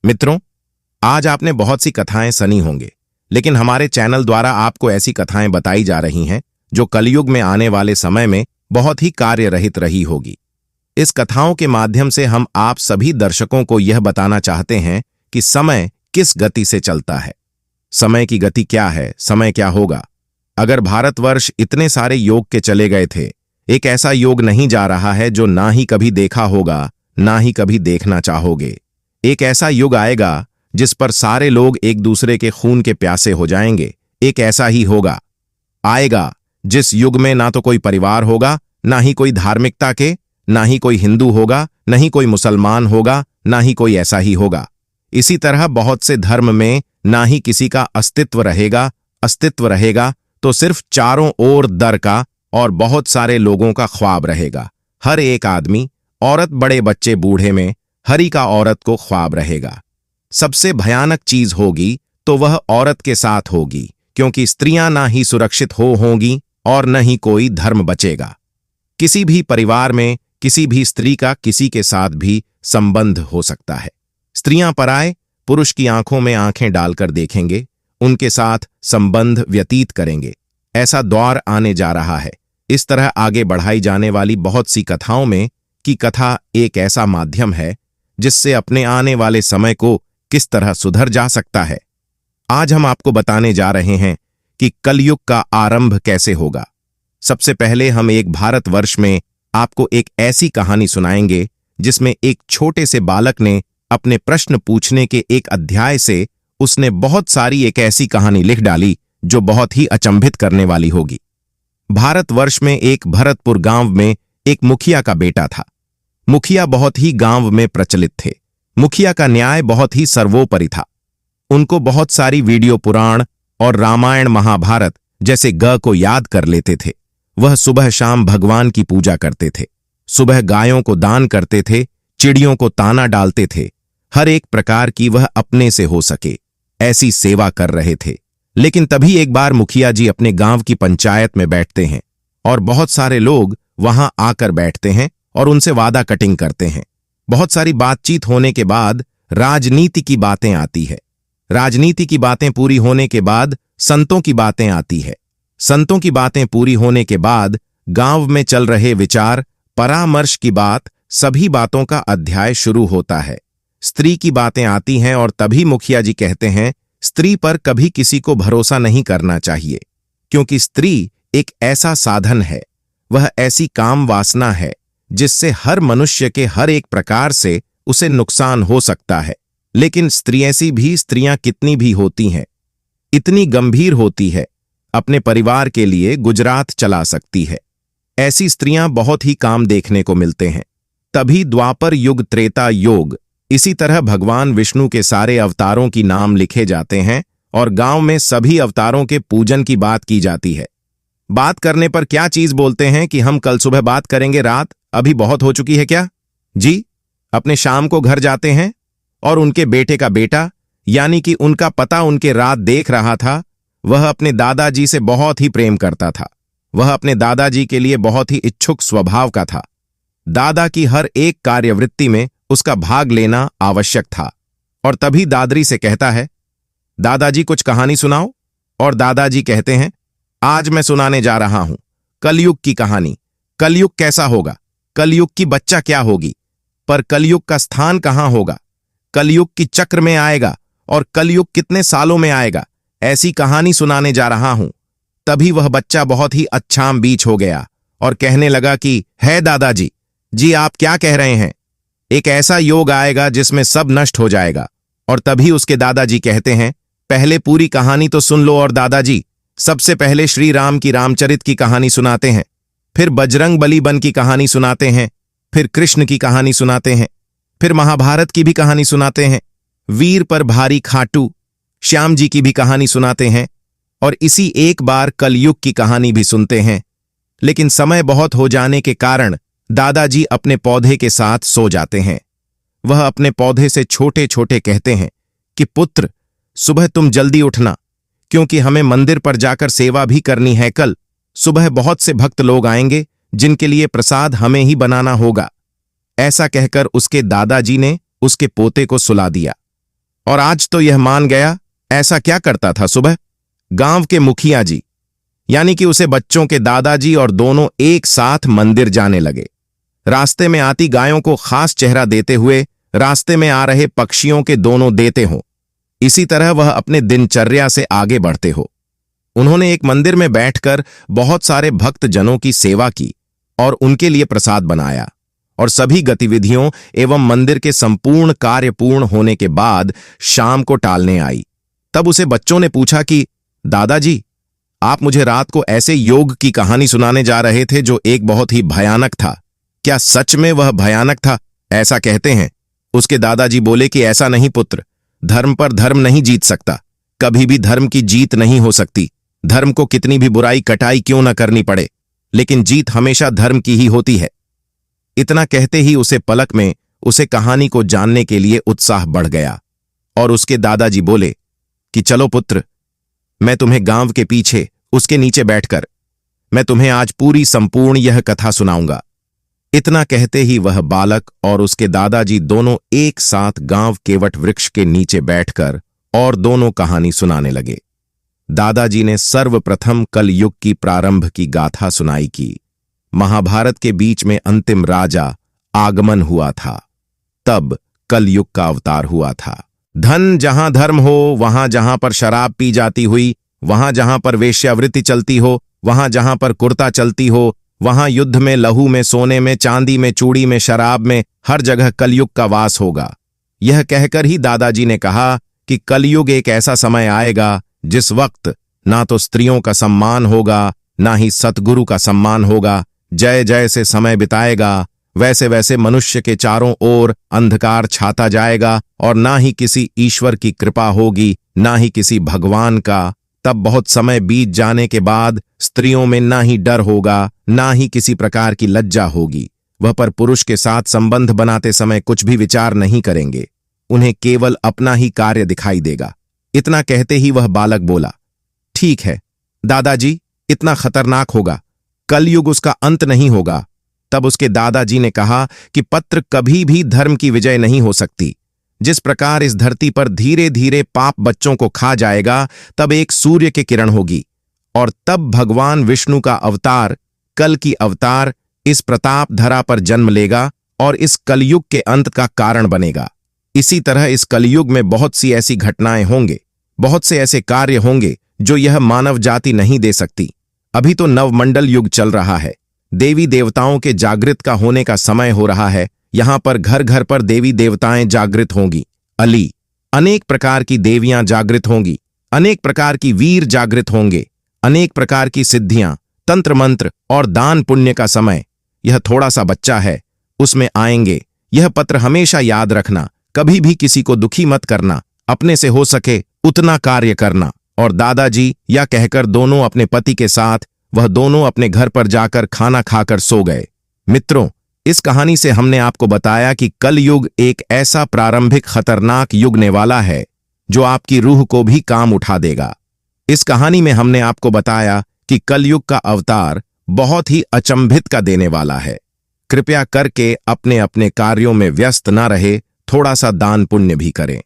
मित्रों, आज आपने बहुत सी कथाएं सुनी होंगे, लेकिन हमारे चैनल द्वारा आपको ऐसी कथाएं बताई जा रही हैं जो कलयुग में आने वाले समय में बहुत ही कार्यरहित रही होगी। इस कथाओं के माध्यम से हम आप सभी दर्शकों को यह बताना चाहते हैं कि समय किस गति से चलता है, समय की गति क्या है, समय क्या होगा। अगर भारतवर्ष इतने सारे योग के चले गए थे, एक ऐसा योग नहीं जा रहा है जो ना ही कभी देखा होगा, ना ही कभी देखना चाहोगे। एक ऐसा युग आएगा जिस पर सारे लोग एक दूसरे के खून के प्यासे हो जाएंगे। एक ऐसा ही होगा आएगा जिस युग में ना तो कोई परिवार होगा, ना ही कोई धार्मिकता के, ना ही कोई हिंदू होगा, ना ही कोई मुसलमान होगा, ना ही कोई ऐसा ही होगा। इसी तरह बहुत से धर्म में ना ही किसी का अस्तित्व रहेगा। अस्तित्व रहेगा तो सिर्फ चारों ओर दर का और बहुत सारे लोगों का ख्वाब रहेगा। हर एक आदमी, औरत, बड़े बच्चे, बूढ़े में हरी का औरत को ख्वाब रहेगा। सबसे भयानक चीज होगी तो वह औरत के साथ होगी, क्योंकि स्त्रियां ना ही सुरक्षित होंगी और न ही कोई धर्म बचेगा। किसी भी परिवार में किसी भी स्त्री का किसी के साथ भी संबंध हो सकता है। स्त्रियां पराये पुरुष की आंखों में आंखें डालकर देखेंगे, उनके साथ संबंध व्यतीत करेंगे। ऐसा दौर आने जा रहा है। इस तरह आगे बढ़ाई जाने वाली बहुत सी कथाओं में की कथा एक ऐसा माध्यम है जिससे अपने आने वाले समय को किस तरह सुधर जा सकता है। आज हम आपको बताने जा रहे हैं कि कलयुग का आरंभ कैसे होगा। सबसे पहले हम एक भारतवर्ष में आपको एक ऐसी कहानी सुनाएंगे जिसमें एक छोटे से बालक ने अपने प्रश्न पूछने के एक अध्याय से उसने बहुत सारी एक ऐसी कहानी लिख डाली जो बहुत ही अचंभित करने वाली होगी। भारतवर्ष में एक भरतपुर गांव में एक मुखिया का बेटा था। मुखिया बहुत ही गांव में प्रचलित थे। मुखिया का न्याय बहुत ही सर्वोपरि था। उनको बहुत सारी वीडियो पुराण और रामायण महाभारत जैसे ग को याद कर लेते थे। वह सुबह शाम भगवान की पूजा करते थे। सुबह गायों को दान करते थे, चिड़ियों को ताना डालते थे। हर एक प्रकार की वह अपने से हो सके ऐसी सेवा कर रहे थे। लेकिन तभी एक बार मुखिया जी अपने गांव की पंचायत में बैठते हैं और बहुत सारे लोग वहां आकर बैठते हैं और उनसे वादा कटिंग करते हैं। बहुत सारी बातचीत होने के बाद राजनीति की बातें आती है। राजनीति की बातें पूरी होने के बाद संतों की बातें आती है। संतों की बातें पूरी होने के बाद गांव में चल रहे विचार परामर्श की बात, सभी बातों का अध्याय शुरू होता है। स्त्री की बातें आती हैं और तभी मुखिया जी कहते हैं, स्त्री पर कभी किसी को भरोसा नहीं करना चाहिए, क्योंकि स्त्री एक ऐसा साधन है, वह ऐसी काम वासना है जिससे हर मनुष्य के हर एक प्रकार से उसे नुकसान हो सकता है। लेकिन स्त्रियां कितनी भी होती हैं, इतनी गंभीर होती है, अपने परिवार के लिए गुजरात चला सकती है। ऐसी स्त्रियां बहुत ही काम देखने को मिलते हैं। तभी द्वापर युग, त्रेता युग, इसी तरह भगवान विष्णु के सारे अवतारों की नाम लिखे जाते हैं और गांव में सभी अवतारों के पूजन की बात की जाती है। बात करने पर क्या चीज बोलते हैं कि हम कल सुबह बात करेंगे, रात अभी बहुत हो चुकी है क्या? जी, अपने शाम को घर जाते हैं और उनके बेटे का बेटा, यानी कि उनका पता उनके रात देख रहा था। वह अपने दादाजी से बहुत ही प्रेम करता था। वह अपने दादाजी के लिए बहुत ही इच्छुक स्वभाव का था। दादा की हर एक कार्यवृत्ति में उसका भाग लेना आवश्यक था। और तभी दादरी से कहता है, दादाजी कुछ कहानी सुनाओ। और दादाजी कहते हैं, आज मैं सुनाने जा रहा हूं कलयुग की कहानी। कलयुग कैसा होगा, कलयुग की बच्चा क्या होगी, पर कलयुग का स्थान कहां होगा, कलयुग की चक्र में आएगा और कलयुग कितने सालों में आएगा, ऐसी कहानी सुनाने जा रहा हूं। तभी वह बच्चा बहुत ही अच्छाम बीच हो गया और कहने लगा कि है दादाजी जी, आप क्या कह रहे हैं? एक ऐसा योग आएगा जिसमें सब नष्ट हो जाएगा। और तभी उसके दादाजी कहते हैं, पहले पूरी कहानी तो सुन लो। और दादाजी सबसे पहले श्री राम की रामचरित की कहानी सुनाते हैं, फिर बजरंग बली बन की कहानी सुनाते हैं, फिर कृष्ण की कहानी सुनाते हैं, फिर महाभारत की भी कहानी सुनाते हैं, वीर पर भारी खाटू श्याम जी की भी कहानी सुनाते हैं और इसी एक बार कलयुग की कहानी भी सुनते हैं। लेकिन समय बहुत हो जाने के कारण दादाजी अपने पौधे के साथ सो जाते हैं। वह अपने पौधे से छोटे छोटे कहते हैं कि पुत्र, सुबह तुम जल्दी उठना, क्योंकि हमें मंदिर पर जाकर सेवा भी करनी है। कल सुबह बहुत से भक्त लोग आएंगे जिनके लिए प्रसाद हमें ही बनाना होगा। ऐसा कहकर उसके दादाजी ने उसके पोते को सुला दिया। और आज तो यह मान गया। ऐसा क्या करता था सुबह? गांव के मुखिया जी यानी कि उसे बच्चों के दादाजी और दोनों एक साथ मंदिर जाने लगे। रास्ते में आती गायों को खास चेहरा देते हुए रास्ते में आ रहे पक्षियों के दोनों देते हो। इसी तरह वह अपने दिनचर्या से आगे बढ़ते हो। उन्होंने एक मंदिर में बैठकर बहुत सारे भक्त जनों की सेवा की और उनके लिए प्रसाद बनाया, और सभी गतिविधियों एवं मंदिर के संपूर्ण कार्य पूर्ण होने के बाद शाम को टालने आई। तब उसे बच्चों ने पूछा कि दादाजी, आप मुझे रात को ऐसे योग की कहानी सुनाने जा रहे थे जो एक बहुत ही भयानक था। क्या सच में वह भयानक था, ऐसा कहते हैं? उसके दादाजी बोले कि ऐसा नहीं पुत्र, धर्म पर धर्म नहीं जीत सकता। कभी भी धर्म की जीत नहीं हो सकती। धर्म को कितनी भी बुराई कटाई क्यों न करनी पड़े, लेकिन जीत हमेशा धर्म की ही होती है। इतना कहते ही उसे पलक में उसे कहानी को जानने के लिए उत्साह बढ़ गया, और उसके दादाजी बोले कि चलो पुत्र, मैं तुम्हें गांव के पीछे उसके नीचे बैठकर मैं तुम्हें आज पूरी संपूर्ण यह कथा सुनाऊंगा। इतना कहते ही वह बालक और उसके दादाजी दोनों एक साथ गांव केवट वृक्ष के नीचे बैठकर और दोनों कहानी सुनाने लगे। दादाजी ने सर्वप्रथम कलयुग की प्रारंभ की गाथा सुनाई कि महाभारत के बीच में अंतिम राजा आगमन हुआ था। तब कलयुग का अवतार हुआ था। धन जहां धर्म हो, वहां जहां पर शराब पी जाती हुई, वहां जहां पर वेश्यावृत्ति चलती हो, वहां जहां पर कुर्ता चलती हो, वहां युद्ध में, लहू में, सोने में, चांदी में, चूड़ी में, शराब में, हर जगह कलयुग का वास होगा। यह कहकर ही दादाजी ने कहा कि कलयुग एक ऐसा समय आएगा जिस वक्त ना तो स्त्रियों का सम्मान होगा, ना ही सतगुरु का सम्मान होगा। जय जय से समय बिताएगा, वैसे वैसे मनुष्य के चारों ओर अंधकार छाता जाएगा, और ना ही किसी ईश्वर की कृपा होगी, ना ही किसी भगवान का। तब बहुत समय बीत जाने के बाद स्त्रियों में ना ही डर होगा, ना ही किसी प्रकार की लज्जा होगी। वह पर पुरुष के साथ संबंध बनाते समय कुछ भी विचार नहीं करेंगे। उन्हें केवल अपना ही कार्य दिखाई देगा। इतना कहते ही वह बालक बोला, ठीक है दादाजी, इतना खतरनाक होगा, कलयुग उसका अंत नहीं होगा। तब उसके दादाजी ने कहा कि पत्र कभी भी धर्म की विजय नहीं हो सकती। जिस प्रकार इस धरती पर धीरे धीरे पाप बच्चों को खा जाएगा, तब एक सूर्य की किरण होगी, और तब भगवान विष्णु का अवतार, कल की अवतार, इस प्रताप धरा पर जन्म लेगा और इस कलयुग के अंत का कारण बनेगा। इसी तरह इस कलयुग में बहुत सी ऐसी घटनाएं होंगे, बहुत से ऐसे कार्य होंगे जो यह मानव जाति नहीं दे सकती। अभी तो नवमंडल युग चल रहा है। देवी देवताओं के जागृत का होने का समय हो रहा है। यहां पर घर घर पर देवी देवताएं जागृत होंगी। अनेक प्रकार की देवियां जागृत होंगी, अनेक प्रकार की वीर जागृत होंगे, अनेक प्रकार की सिद्धियां, तंत्र मंत्र और दान पुण्य का समय। यह थोड़ा सा बच्चा है, उसमें आएंगे। यह पत्र हमेशा याद रखना, कभी भी किसी को दुखी मत करना, अपने से हो सके उतना कार्य करना। और दादाजी या कहकर दोनों अपने पति के साथ वह दोनों अपने घर पर जाकर खाना खाकर सो गए। मित्रों, इस कहानी से हमने आपको बताया कि कलयुग एक ऐसा प्रारंभिक खतरनाक युगने वाला है जो आपकी रूह को भी काम उठा देगा। इस कहानी में हमने आपको बताया कि कलयुग का अवतार बहुत ही अचंभित का देने वाला है। कृपया करके अपने अपने कार्यों में व्यस्त न रहे, थोड़ा सा दान पुण्य भी करें।